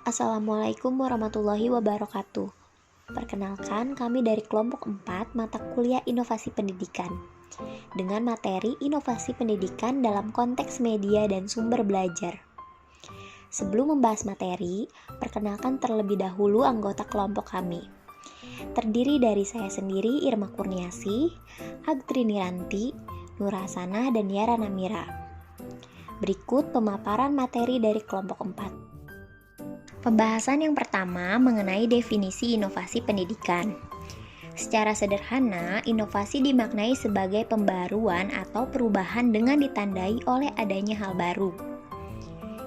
Assalamualaikum warahmatullahi wabarakatuh. Perkenalkan, kami dari kelompok 4 mata kuliah Inovasi Pendidikan dengan materi Inovasi Pendidikan dalam konteks media dan sumber belajar. Sebelum membahas materi, perkenalkan terlebih dahulu anggota kelompok kami. Terdiri dari saya sendiri, Irma Kurniasi, Agtrini Ranti, Nurhasana, dan Yara Namira. Berikut pemaparan materi dari kelompok 4. Pembahasan yang pertama mengenai definisi inovasi pendidikan. Secara sederhana, inovasi dimaknai sebagai pembaruan atau perubahan dengan ditandai oleh adanya hal baru.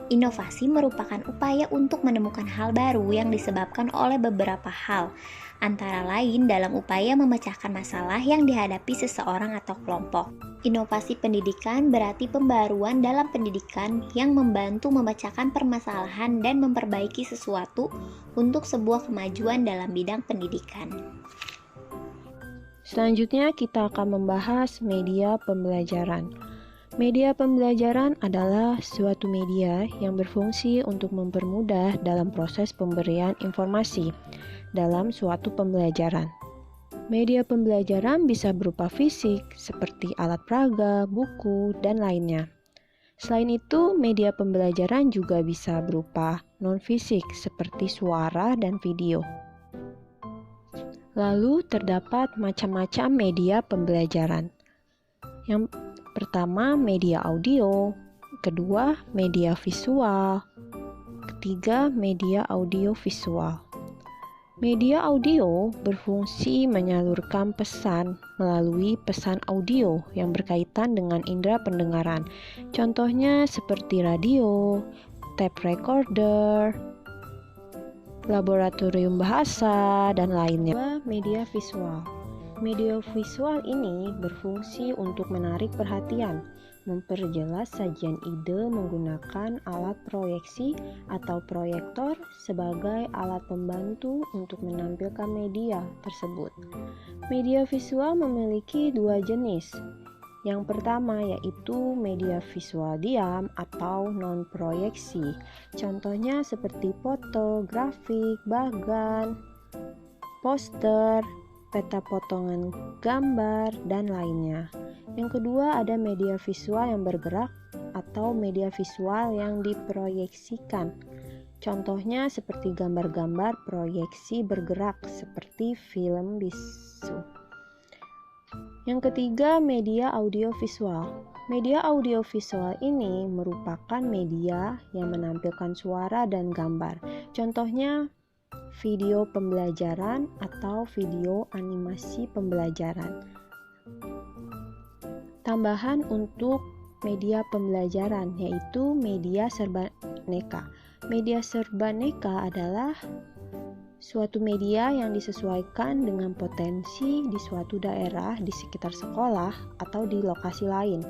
Inovasi merupakan upaya untuk menemukan hal baru yang disebabkan oleh beberapa hal, antara lain dalam upaya memecahkan masalah yang dihadapi seseorang atau kelompok. Inovasi pendidikan berarti pembaruan dalam pendidikan yang membantu memecahkan permasalahan dan memperbaiki sesuatu untuk sebuah kemajuan dalam bidang pendidikan. Selanjutnya kita akan membahas media pembelajaran. Media pembelajaran adalah suatu media yang berfungsi untuk mempermudah dalam proses pemberian informasi dalam suatu pembelajaran. Media pembelajaran bisa berupa fisik seperti alat peraga, buku, dan lainnya. Selain itu, media pembelajaran juga bisa berupa non-fisik seperti suara dan video. Lalu terdapat macam-macam media pembelajaran. Yang pertama, media audio, kedua, media visual, ketiga, media audiovisual. Media audio berfungsi menyalurkan pesan melalui pesan audio yang berkaitan dengan indera pendengaran. Contohnya seperti radio, tape recorder, laboratorium bahasa, dan lainnya. Media visual. Media visual ini berfungsi untuk menarik perhatian, memperjelas sajian ide menggunakan alat proyeksi atau proyektor sebagai alat pembantu untuk menampilkan media tersebut. Media visual memiliki dua jenis. Yang pertama yaitu media visual diam atau non-proyeksi. Contohnya seperti foto, grafik, bagan, poster, peta potongan gambar, dan lainnya. Yang kedua ada media visual yang bergerak atau media visual yang diproyeksikan. Contohnya seperti gambar-gambar proyeksi bergerak seperti film bisu. Yang ketiga, media audiovisual. Media audiovisual ini merupakan media yang menampilkan suara dan gambar. Contohnya video pembelajaran atau video animasi pembelajaran. Tambahan untuk media pembelajaran yaitu media serbaneka. Media serbaneka adalah suatu media yang disesuaikan dengan potensi di suatu daerah di sekitar sekolah atau di lokasi lain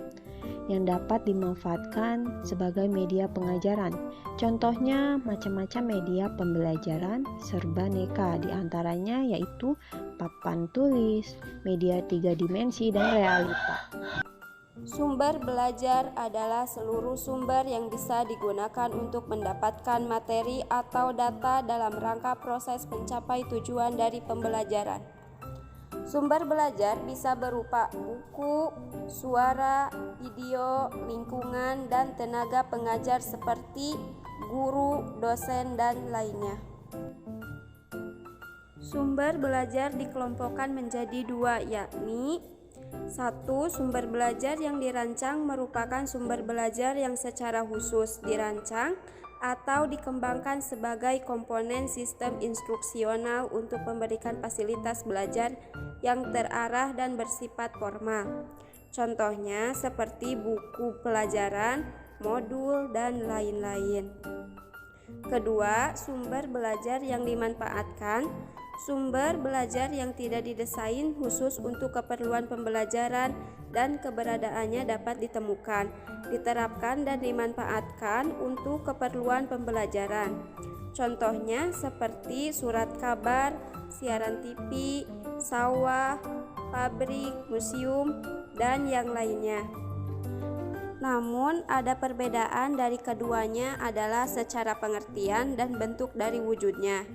yang dapat dimanfaatkan sebagai media pengajaran. Contohnya macam-macam media pembelajaran serbaneka, diantaranya yaitu papan tulis, media 3 dimensi, dan realita. Sumber belajar adalah seluruh sumber yang bisa digunakan untuk mendapatkan materi atau data dalam rangka proses mencapai tujuan dari pembelajaran. Sumber belajar bisa berupa buku, suara, video, lingkungan, dan tenaga pengajar seperti guru, dosen, dan lainnya. Sumber belajar dikelompokkan menjadi dua, yakni 1. Sumber belajar yang dirancang merupakan sumber belajar yang secara khusus dirancang atau dikembangkan sebagai komponen sistem instruksional untuk memberikan fasilitas belajar yang terarah dan bersifat formal. Contohnya seperti buku pelajaran, modul, dan lain-lain. Kedua, sumber belajar yang dimanfaatkan. Sumber belajar yang tidak didesain khusus untuk keperluan pembelajaran dan keberadaannya dapat ditemukan, diterapkan, dan dimanfaatkan untuk keperluan pembelajaran. Contohnya seperti surat kabar, siaran TV, sawah, pabrik, museum, dan yang lainnya. Namun, ada perbedaan dari keduanya adalah secara pengertian dan bentuk dari wujudnya.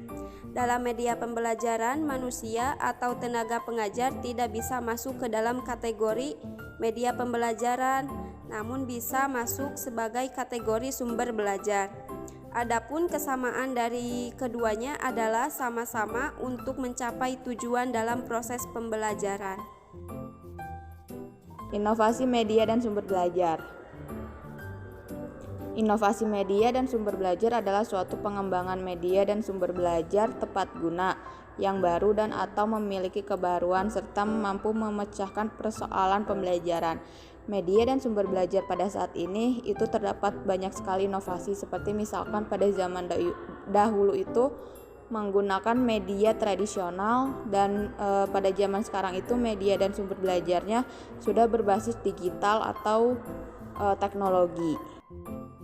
Dalam media pembelajaran, manusia atau tenaga pengajar tidak bisa masuk ke dalam kategori media pembelajaran, namun bisa masuk sebagai kategori sumber belajar. Adapun kesamaan dari keduanya adalah sama-sama untuk mencapai tujuan dalam proses pembelajaran. Inovasi media dan sumber belajar. Inovasi media dan sumber belajar adalah suatu pengembangan media dan sumber belajar tepat guna yang baru dan atau memiliki kebaruan serta mampu memecahkan persoalan pembelajaran. Media dan sumber belajar pada saat ini itu terdapat banyak sekali inovasi, seperti misalkan pada zaman dahulu itu menggunakan media tradisional dan pada zaman sekarang itu media dan sumber belajarnya sudah berbasis digital atau teknologi.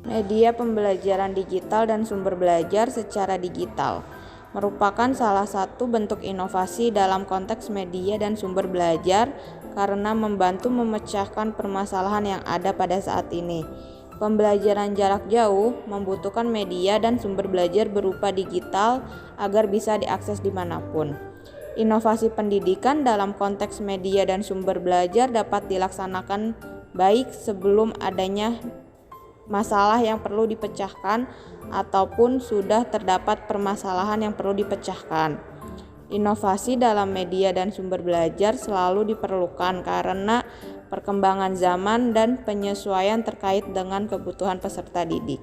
Media pembelajaran digital dan sumber belajar secara digital merupakan salah satu bentuk inovasi dalam konteks media dan sumber belajar karena membantu memecahkan permasalahan yang ada pada saat ini. Pembelajaran jarak jauh membutuhkan media dan sumber belajar berupa digital agar bisa diakses dimanapun. Inovasi pendidikan dalam konteks media dan sumber belajar dapat dilaksanakan baik sebelum adanya masalah yang perlu dipecahkan ataupun sudah terdapat permasalahan yang perlu dipecahkan. Inovasi dalam media dan sumber belajar selalu diperlukan karena perkembangan zaman dan penyesuaian terkait dengan kebutuhan peserta didik.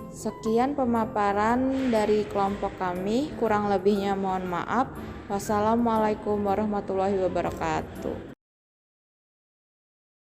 Sekian pemaparan dari kelompok kami, kurang lebihnya mohon maaf. Wassalamualaikum warahmatullahi wabarakatuh.